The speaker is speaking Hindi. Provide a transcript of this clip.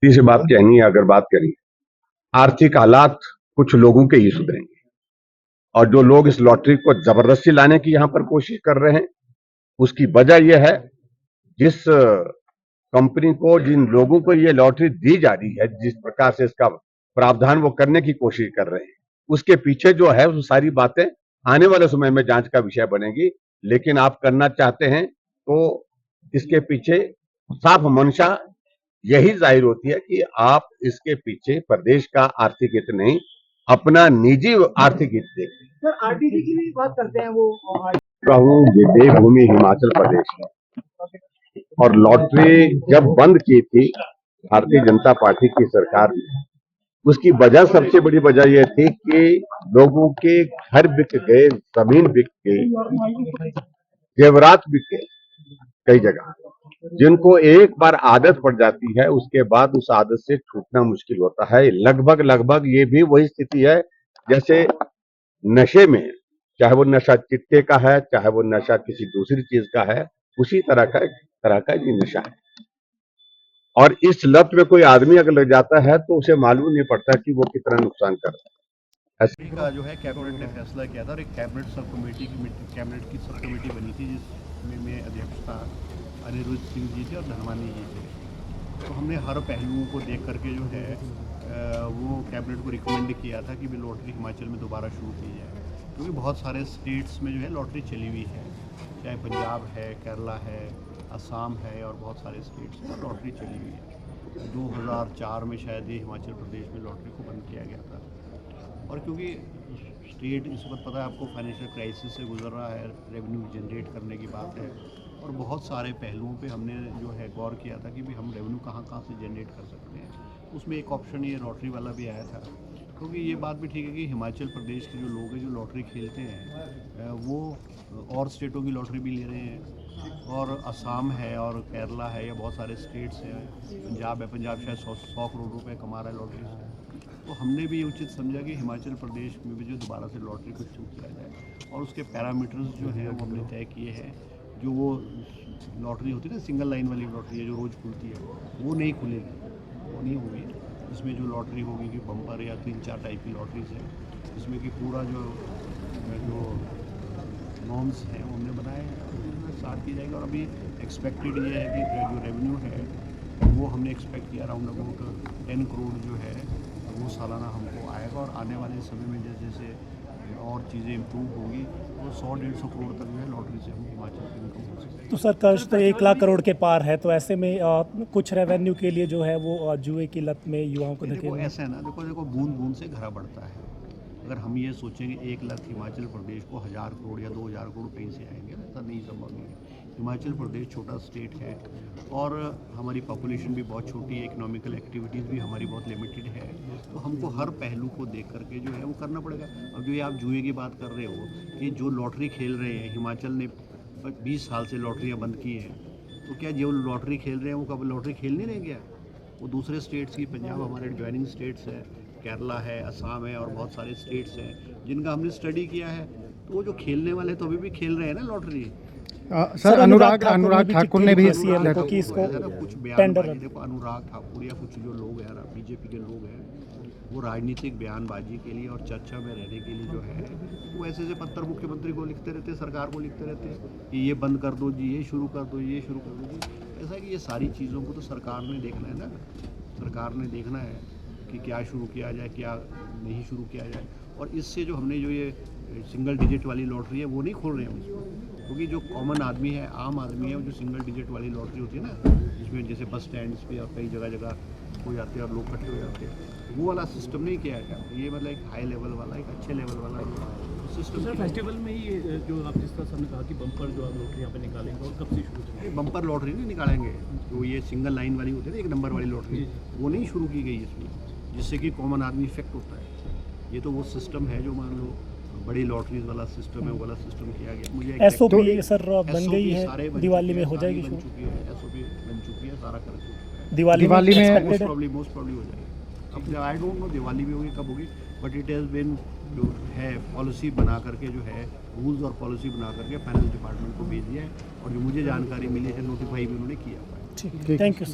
से बात कहनी है, अगर बात करें आर्थिक हालात कुछ लोगों के ही सुधरेंगे, और जो लोग इस लॉटरी को जबरदस्ती लाने की यहां पर कोशिश कर रहे हैं, उसकी वजह यह है जिस कंपनी को, जिन लोगों को ये लॉटरी दी जा रही है, जिस प्रकार से इसका प्रावधान वो करने की कोशिश कर रहे हैं, उसके पीछे जो है वो सारी बातें आने वाले समय में जांच का विषय बनेगी। लेकिन आप करना चाहते हैं तो इसके पीछे साफ मंशा यही जाहिर होती है कि आप इसके पीछे प्रदेश का आर्थिक हित नहीं, अपना निजी आर्थिक हित देखते हैं। सर आरटीजी की भी बात करते हैं वो कहूं देवभूमि हिमाचल प्रदेश है, और लॉटरी जब बंद की थी भारतीय जनता पार्टी की सरकार ने, उसकी वजह, सबसे बड़ी वजह यह थी कि लोगों के घर बिक गए, जमीन बिक गई, जेवरात बिक गए कई जगह, जिनको एक बार आदत पड़ जाती है उसके बाद उस आदत से छूटना मुश्किल होता है। लगभग लगभग ये भी वही स्थिति है जैसे नशे में, चाहे वो नशा चिट्टे का है, चाहे वो नशा किसी दूसरी चीज का है, उसी तरह का ये नशा है। और इस लत में कोई आदमी अगर लग जाता है तो उसे मालूम नहीं पड़ता कि वो कितना नुकसान करता है। का जो है कैबिनेट ने फैसला किया था और एक कैबिनेट सब कमेटी कैबिनेट की सब कमेटी बनी थी जिसमें अध्यक्ष था अनिरुद्ध सिंह जी थे और धनवानी जी थे। तो हमने हर पहलुओं को देख करके जो है वो कैबिनेट को रिकमेंड किया था कि भी लॉटरी हिमाचल में दोबारा शुरू की जाए, क्योंकि बहुत सारे स्टेट्स में जो है लॉटरी चली हुई है, चाहे पंजाब है, केरला है, असम है और बहुत सारे स्टेट्स में लॉटरी चली हुई है। 2004 में शायद ये हिमाचल प्रदेश में लॉटरी को बंद किया गया था। और क्योंकि स्टेट इस वक्त पता है आपको फाइनेंशियल क्राइसिस से गुजर रहा है, रेवेन्यू जनरेट करने की बात है, और बहुत सारे पहलुओं पे हमने जो है गौर किया था कि भी हम रेवेन्यू कहाँ से जनरेट कर सकते हैं। उसमें एक ऑप्शन ये लॉटरी वाला भी आया था, क्योंकि ये बात भी ठीक है कि हिमाचल प्रदेश के जो लोग हैं जो लॉटरी खेलते हैं वो और स्टेटों की लॉटरी भी ले रहे हैं, और असम है और केरला है या बहुत सारे स्टेट्स हैं, पंजाब है, पंजाब शायद 100 करोड़ रुपए कमा रहा है लॉटरी से। तो हमने भी उचित समझा कि हिमाचल प्रदेश में भी जो दोबारा से लॉटरी को शुरू किया जाए, और उसके पैरामीटर्स जो हैं वो हमने तय किए हैं। जो वो लॉटरी होती है ना, सिंगल लाइन वाली लॉटरी है जो रोज़ खुलती है, वो नहीं खुलेगी, वो नहीं होगी। इसमें जो लॉटरी होगी कि बम्पर या 3-4 टाइप की लॉटरीज है, इसमें कि पूरा जो नॉर्म्स हैं वो हमने बनाए हैं, साथ की जाएगी। और अभी एक्सपेक्टेड ये है कि जो रेवेन्यू है वो हमने एक्सपेक्ट किया अराउंड अबाउट 10 करोड़ जो है वो सालाना हमको आएगा, और आने वाले समय में जैसे जैसे और चीज़ें इम्प्रूव होंगी तो 100-150 करोड़ तक जो है लॉटरी से हम हिमाचल की इनकम हो सकती है। तो सर कर्ज तो 1 लाख करोड़ के पार है, तो ऐसे में कुछ रेवेन्यू के लिए जो है वो जुए की लत में युवाओं को देखो ऐसा है ना, देखो बूंद बूंद से घड़ा बढ़ता है। अगर हम ये सोचेंगे 1 लाख हिमाचल प्रदेश को 1000 करोड़ या 2000 करोड़ कहीं से आएंगे, ऐसा नहीं संभव नहीं है। हिमाचल प्रदेश छोटा स्टेट है और हमारी पॉपुलेशन भी बहुत छोटी है, इकोनॉमिकल एक्टिविटीज़ भी हमारी बहुत लिमिटेड है, तो हमको हर पहलू को देख करके जो है वो करना पड़ेगा। अब जो ये आप जुए की बात कर रहे हो कि जो लॉटरी खेल रहे हैं, हिमाचल ने 20 साल से लॉटरियाँ बंद की हैं, तो क्या जो लॉटरी खेल रहे हैं वो कब लॉटरी खेल नहीं रह गया? वो दूसरे स्टेट्स की, पंजाब हमारे एडजॉइनिंग स्टेट्स है, केरला है, असम है और बहुत सारे स्टेट्स हैं जिनका हमने स्टडी किया है, तो वो जो खेलने वाले तो अभी भी खेल रहे हैं ना लॉटरी। सर अनुराग ठाकुर ने भी कि इसको कुछ बयान, देखो अनुराग ठाकुर या कुछ जो लोग हैं बीजेपी के लोग हैं, वो राजनीतिक बयानबाजी के लिए और चर्चा में रहने के लिए जो है वो ऐसे ऐसे पत्र मुख्यमंत्री को लिखते रहते हैं, सरकार को लिखते रहते हैं कि ये बंद कर दो जी, ये शुरू कर दो, ये शुरू कर दो जी। ऐसा है कि ये सारी चीज़ों को तो सरकार ने देखना है ना, सरकार ने देखना है कि क्या शुरू किया जाए, क्या नहीं शुरू किया जाए। और इससे जो हमने जो ये सिंगल डिजिट वाली लॉटरी है वो नहीं खोल रहे हैं उसको, क्योंकि जो कॉमन आदमी है, आम आदमी है, वो जो सिंगल डिजिट वाली लॉटरी होती है ना, जिसमें जैसे बस स्टैंड्स पे और कई जगह हो जाते हैं और लोग इकट्ठे हो जाते हैं, वो वाला सिस्टम नहीं किया गया। ये मतलब एक हाई लेवल वाला, एक अच्छे लेवल वाला सिस्टम। सर फेस्टिवल में ही जो आप जिस तरह से हमने कहा कि बम्पर जो आप लॉटरी यहाँ पे निकालेंगे, और कब से शुरू करेंगे? बम्पर लॉटरी नहीं निकालेंगे, जो ये सिंगल लाइन वाली होती है ना, 1 नंबर वाली लॉटरी, वो नहीं शुरू की गई इसमें, जिससे कि कॉमन आदमी इफेक्ट होता है। ये तो वो सिस्टम है जो मान लो बड़ी लॉटरीज वाला सिस्टम है, वो वाला सिस्टम किया गया। मुझे एसओपी सर बन गई है, दिवाली में हो जाएगी, बन चुकी है, एसओपी बन चुकी है, सारा कर चुका है। दिवाली में मोस्ट प्रॉब्ली हो जाएगी। अब आई डोंट नो दिवाली में होगी कब होगी, बट इट हैज़ बीन जो है पॉलिसी बना करके जो है रूल्स और पॉलिसी बना करके फाइनेंस डिपार्टमेंट को भेज दिया है, और जो मुझे जानकारी मिली है नोटिफाई भी उन्होंने किया हुआ है। ठीक है, थैंक यू।